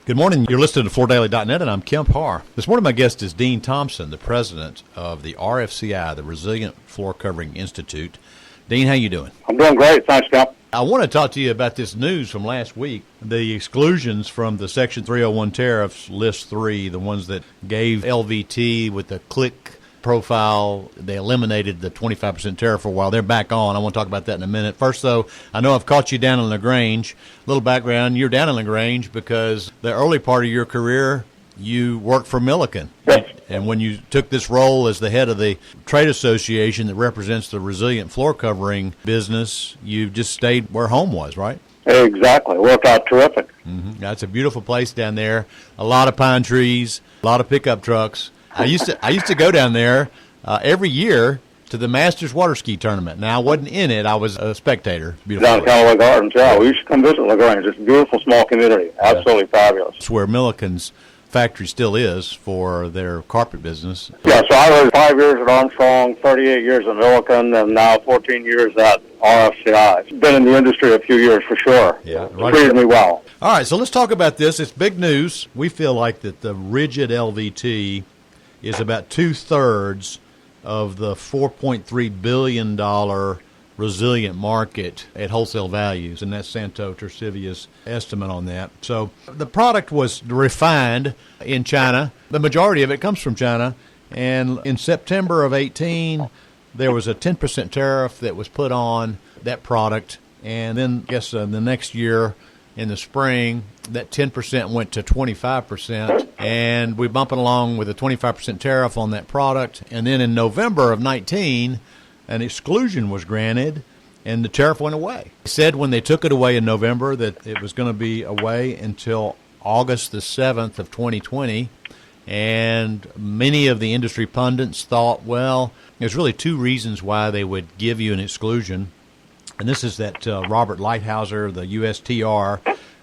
Good morning. You're listening to FloorDaily.net, and I'm Kemp Harr. This morning, my guest is Dean Thompson, the president of the RFCI, the Resilient Floor Covering Institute. Dean, how you doing? I'm doing great. Thanks, Kemp. I want to talk to you about this news from last week. The exclusions from the Section 301 tariffs, list 3, the ones that gave LVT with the click profile, they eliminated the 25% tariff for a while. They're back on. I want to talk about that in a minute. First, though, I know I've caught you down in LaGrange. A little background, you're down in LaGrange because the early part of your career, you worked for Milliken. Yes. And when you took this role as the head of the trade association that represents the resilient floor covering business, you just stayed where home was, right? Exactly. Worked out terrific. Mm-hmm. That's a beautiful place down there. A lot of pine trees, a lot of pickup trucks. I used to go down there every year to the Masters water ski tournament. Now, I wasn't in it. I was a spectator. Beautiful Down in Callaway Gardens, yeah. We used to come visit LaGrange. It's a beautiful small community. Absolutely fabulous. It's where Milliken's factory still is for their carpet business. Yeah, so I was 5 years at Armstrong, 38 years at Milliken, and now 14 years at RFCI. Been in the industry a few years for sure. Yeah, right. Treated me well. All right, so let's talk about this. It's big news. We feel like that the rigid LVT is about two-thirds of the $4.3 billion resilient market at wholesale values, and that's Santo Tercivia's estimate on that. So the product was refined in China. The majority of it comes from China, and in September of 18, there was a 10% tariff that was put on that product, and then I guess the next year in the spring, that 10% went to 25%, and we're bumping along with a 25% tariff on that product. And then in November of 19, an exclusion was granted, and the tariff went away. They said when they took it away in November that it was going to be away until August the 7th of 2020, and many of the industry pundits thought, well, there's really two reasons why they would give you an exclusion. And this is that Robert Lighthouser, the USTR,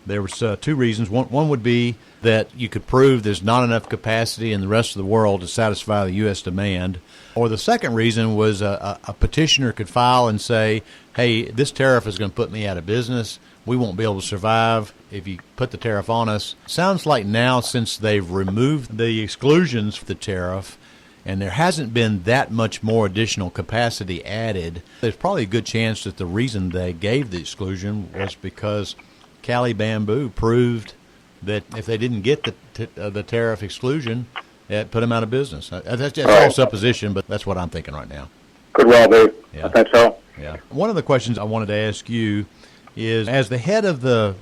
there was two reasons. One would be that you could prove there's not enough capacity in the rest of the world to satisfy the U.S. demand. Or the second reason was a petitioner could file and say, hey, this tariff is going to put me out of business. We won't be able to survive if you put the tariff on us. Sounds like now, since they've removed the exclusions for the tariff, and there hasn't been that much more additional capacity added, there's probably a good chance that the reason they gave the exclusion was because Cali Bamboo proved that if they didn't get the tariff exclusion, it put them out of business. That's all supposition, but that's what I'm thinking right now. Could well be. Yeah. I think so. Yeah. One of the questions I wanted to ask you is, as the head of the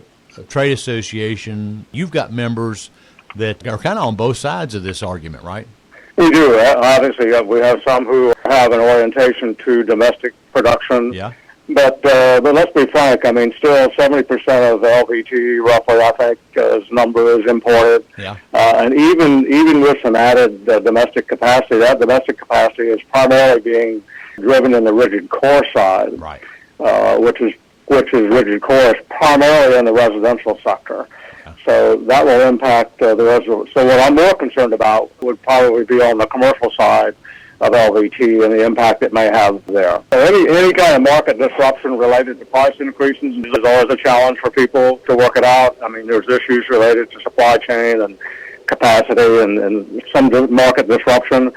trade association, you've got members that are kind of on both sides of this argument, right? We do. Obviously, we have some who have an orientation to domestic production. Yeah. But let's be frank. I mean, still 70% of the LVT, roughly, I think, number is imported. Yeah. And even with some added domestic capacity, that domestic capacity is primarily being driven in the rigid core side, Right. Which is rigid cores primarily in the residential sector. So that will impact the residential. So what I'm more concerned about would probably be on the commercial side of LVT and the impact it may have there. So any kind of market disruption related to price increases is always a challenge for people to work it out. I mean, there's issues related to supply chain and capacity and some market disruption.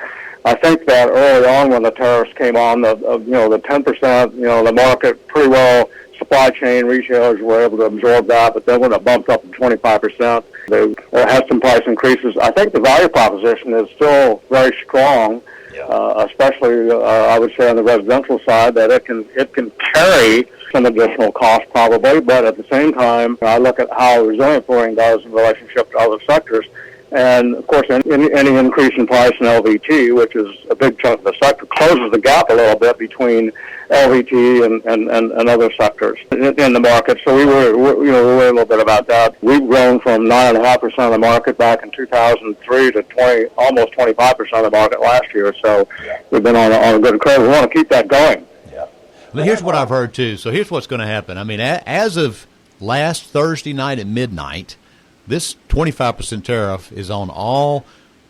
I think that early on when the tariffs came on, the 10%, the market pretty well, supply chain retailers were able to absorb that, but then when it bumped up to 25%, they had some price increases. I think the value proposition is still very strong, especially I would say on the residential side, that it can carry some additional cost probably, but at the same time, I look at how resilient flooring does in relationship to other sectors. And, of course, any increase in price in LVT, which is a big chunk of the sector, closes the gap a little bit between LVT and other sectors in the market. So we worry a little bit about that. We've grown from 9.5% of the market back in 2003 to almost 25% of the market last year. So we've been on a good curve. We want to keep that going. Yeah. Well, here's what I've heard, too. So here's what's going to happen. I mean, as of last Thursday night at midnight, this 25% tariff is on all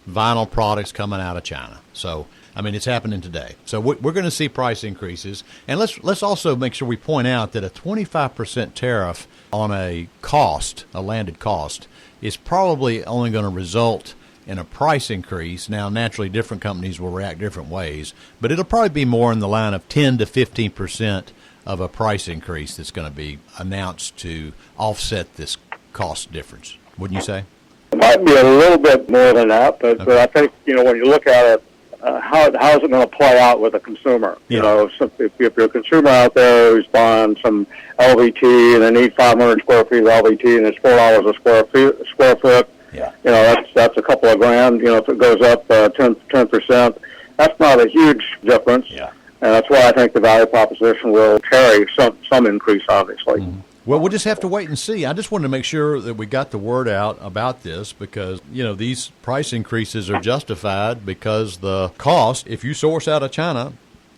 vinyl products coming out of China. So I mean, it's happening today. So we're going to see price increases. And let's also make sure we point out that a 25% tariff on a landed cost, is probably only going to result in a price increase. Now, naturally, different companies will react different ways, but it'll probably be more in the line of 10 to 15% of a price increase that's going to be announced to offset this cost difference. Wouldn't you say? It might be a little bit more than that, but I think, when you look at it, how is it going to play out with the consumer? Yeah. So if you're a consumer out there who's buying some LVT and they need 500 square feet of LVT and it's $4 a square foot, yeah, that's a couple of grand. If it goes up 10%, that's not a huge difference. Yeah. And that's why I think the value proposition will carry some increase, obviously. Mm-hmm. Well, we'll just have to wait and see. I just wanted to make sure that we got the word out about this because, these price increases are justified because the cost, if you source out of China,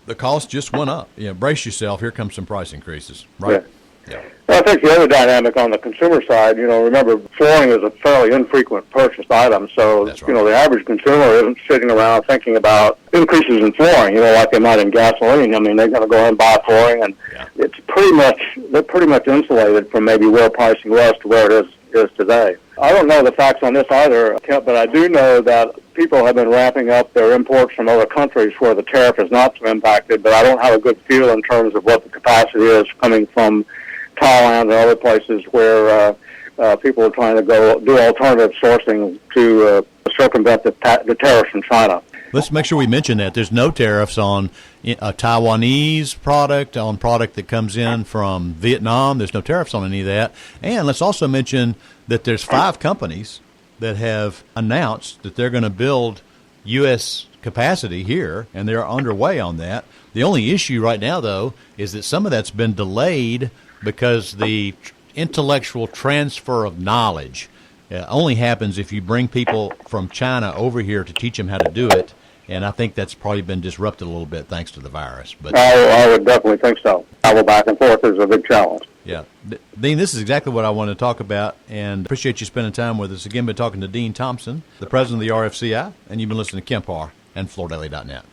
the cost just went up. Brace yourself. Here comes some price increases, right? Yeah. I think the other dynamic on the consumer side, remember, flooring is a fairly infrequent purchased item. So, that's right. The average consumer isn't sitting around thinking about increases in flooring, like they might in gasoline. I mean, they're going to go and buy flooring, and they're pretty much insulated from maybe where pricing was to where it is today. I don't know the facts on this either, Kemp, but I do know that people have been ramping up their imports from other countries where the tariff is not so impacted, but I don't have a good feel in terms of what the capacity is coming from Thailand and other places where people are trying to go do alternative sourcing to circumvent the tariffs from China. Let's make sure we mention that there's no tariffs on a Taiwanese product, on product that comes in from Vietnam. There's no tariffs on any of that. And let's also mention that there's 5 companies that have announced that they're going to build U.S. capacity here, and they're underway on that. The only issue right now, though, is that some of that's been delayed because the intellectual transfer of knowledge only happens if you bring people from China over here to teach them how to do it, and I think that's probably been disrupted a little bit thanks to the virus. But I would definitely think so. Travel back and forth is a big challenge. Yeah. Dean, this is exactly what I want to talk about, and appreciate you spending time with us. Again, been talking to Dean Thompson, the president of the RFCI, and you've been listening to Kemp Harr and FloorDaily.net.